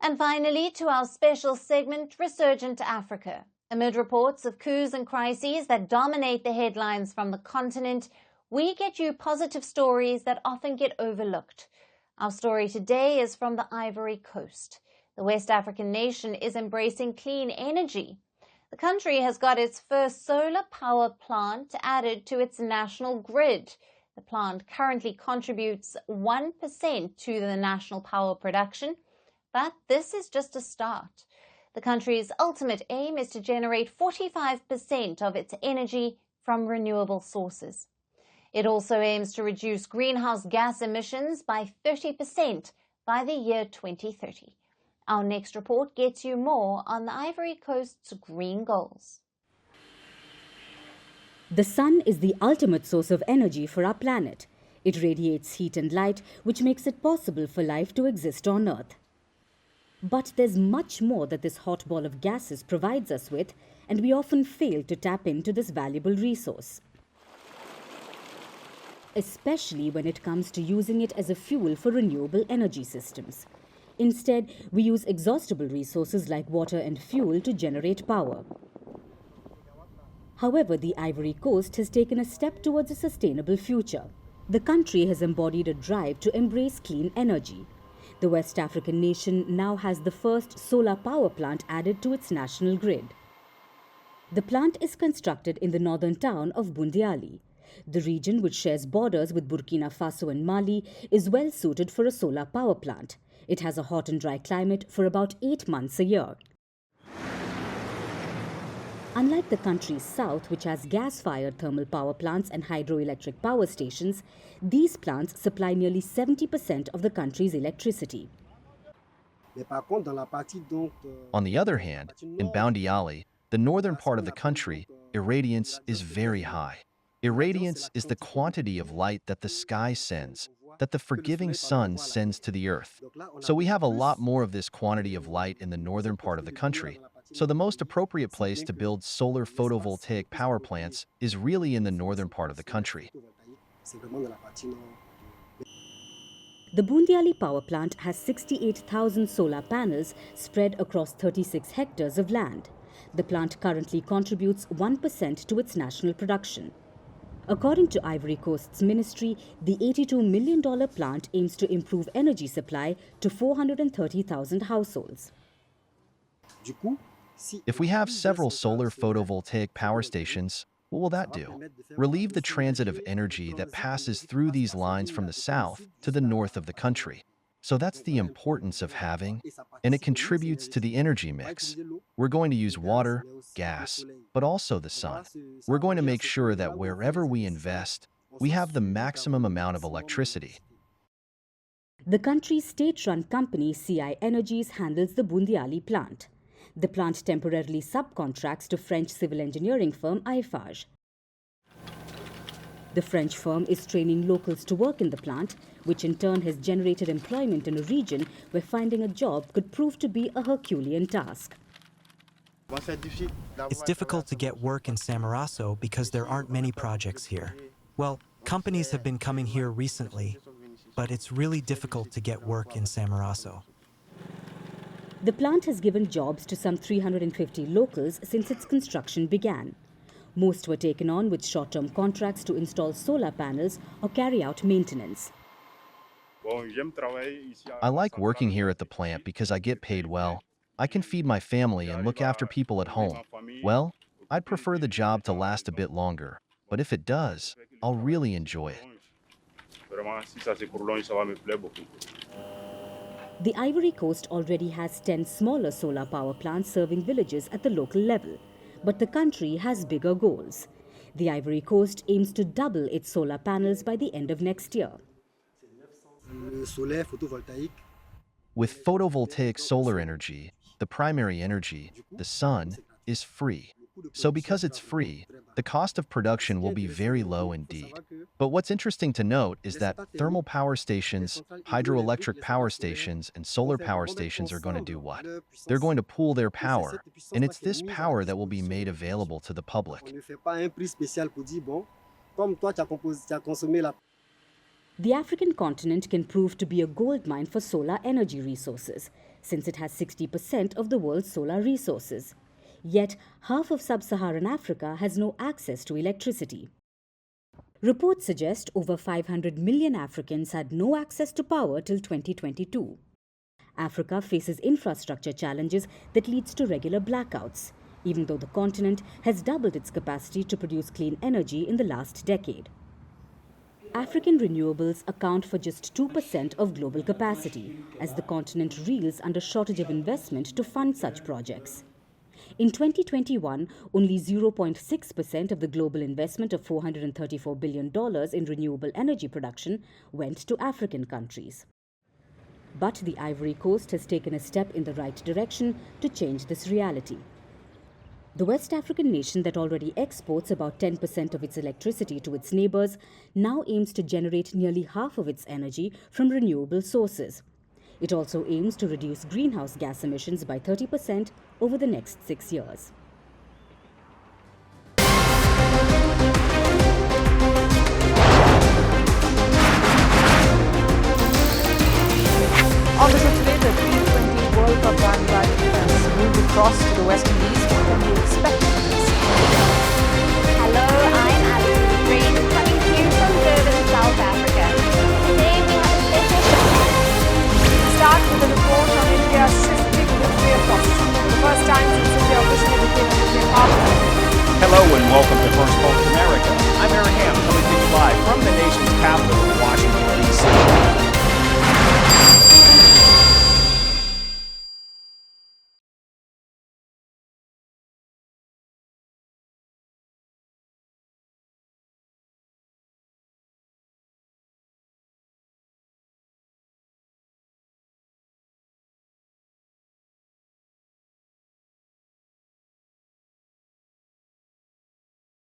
And finally, to our special segment, Resurgent Africa. Amid reports of coups and crises that dominate the headlines from the continent, we get you positive stories that often get overlooked. Our story today is from the Ivory Coast. The West African nation is embracing clean energy. The country has got its first solar power plant added to its national grid. The plant currently contributes 1% to the national power production, but this is just a start. The country's ultimate aim is to generate 45% of its energy from renewable sources. It also aims to reduce greenhouse gas emissions by 30% by the year 2030. Our next report gets you more on the Ivory Coast's green goals. The sun is the ultimate source of energy for our planet. It radiates heat and light, which makes it possible for life to exist on Earth. But there's much more that this hot ball of gases provides us with, and we often fail to tap into this valuable resource. Especially when it comes to using it as a fuel for renewable energy systems. Instead, we use exhaustible resources like water and fuel to generate power. However, the Ivory Coast has taken a step towards a sustainable future. The country has embodied a drive to embrace clean energy. The West African nation now has the first solar power plant added to its national grid. The plant is constructed in the northern town of Boundiali. The region, which shares borders with Burkina Faso and Mali, is well suited for a solar power plant. It has a hot and dry climate for about 8 months a year. Unlike the country's south, which has gas-fired thermal power plants and hydroelectric power stations, these plants supply nearly 70% of the country's electricity. On the other hand, in Boundiali, the northern part of the country, irradiance is very high. Irradiance is the quantity of light that the sky sends, that the forgiving sun sends to the earth. So we have a lot more of this quantity of light in the northern part of the country. So the most appropriate place to build solar photovoltaic power plants is really in the northern part of the country. The Boundiali power plant has 68,000 solar panels spread across 36 hectares of land. The plant currently contributes 1% to its national production. According to Ivory Coast's ministry, the $82 million plant aims to improve energy supply to 430,000 households. If we have several solar photovoltaic power stations, what will that do? Relieve the transit of energy that passes through these lines from the south to the north of the country. So that's the importance of having, and it contributes to the energy mix. We're going to use water, gas, but also the sun. We're going to make sure that wherever we invest, we have the maximum amount of electricity. The country's state-run company, CI Energies, handles the Boundiali plant. The plant temporarily subcontracts to French civil engineering firm Eiffage. The French firm is training locals to work in the plant, which in turn has generated employment in a region where finding a job could prove to be a Herculean task. It's difficult to get work in Samarasso because there aren't many projects here. Well, companies have been coming here recently, but it's really difficult to get work in Samarasso. The plant has given jobs to some 350 locals since its construction began. Most were taken on with short-term contracts to install solar panels or carry out maintenance. I like working here at the plant because I get paid well. I can feed my family and look after people at home. Well, I'd prefer the job to last a bit longer, but if it does, I'll really enjoy it. The Ivory Coast already has 10 smaller solar power plants serving villages at the local level, but the country has bigger goals. The Ivory Coast aims to double its solar panels by the end of next year. With photovoltaic solar energy, the primary energy, the sun, is free. So because it's free, the cost of production will be very low indeed. But what's interesting to note is that thermal power stations, hydroelectric power stations, and solar power stations are going to do what? They're going to pool their power, and it's this power that will be made available to the public. The African continent can prove to be a goldmine for solar energy resources. since it has 60% of the world's solar resources. Yet, half of sub-Saharan Africa has no access to electricity. Reports suggest over 500 million Africans had no access to power till 2022. Africa faces infrastructure challenges that leads to regular blackouts, even though the continent has doubled its capacity to produce clean energy in the last decade. African renewables account for just 2% of global capacity, as the continent reels under shortage of investment to fund such projects. In 2021, only 0.6% of the global investment of $434 billion in renewable energy production went to African countries. But the Ivory Coast has taken a step in the right direction to change this reality. The West African nation that already exports about 10% of its electricity to its neighbors now aims to generate nearly half of its energy from renewable sources. It also aims to reduce greenhouse gas emissions by 30% over the next 6 years. Obviously today, the T20 World Cup Boundiali has moved across to the West Indies. What can we expect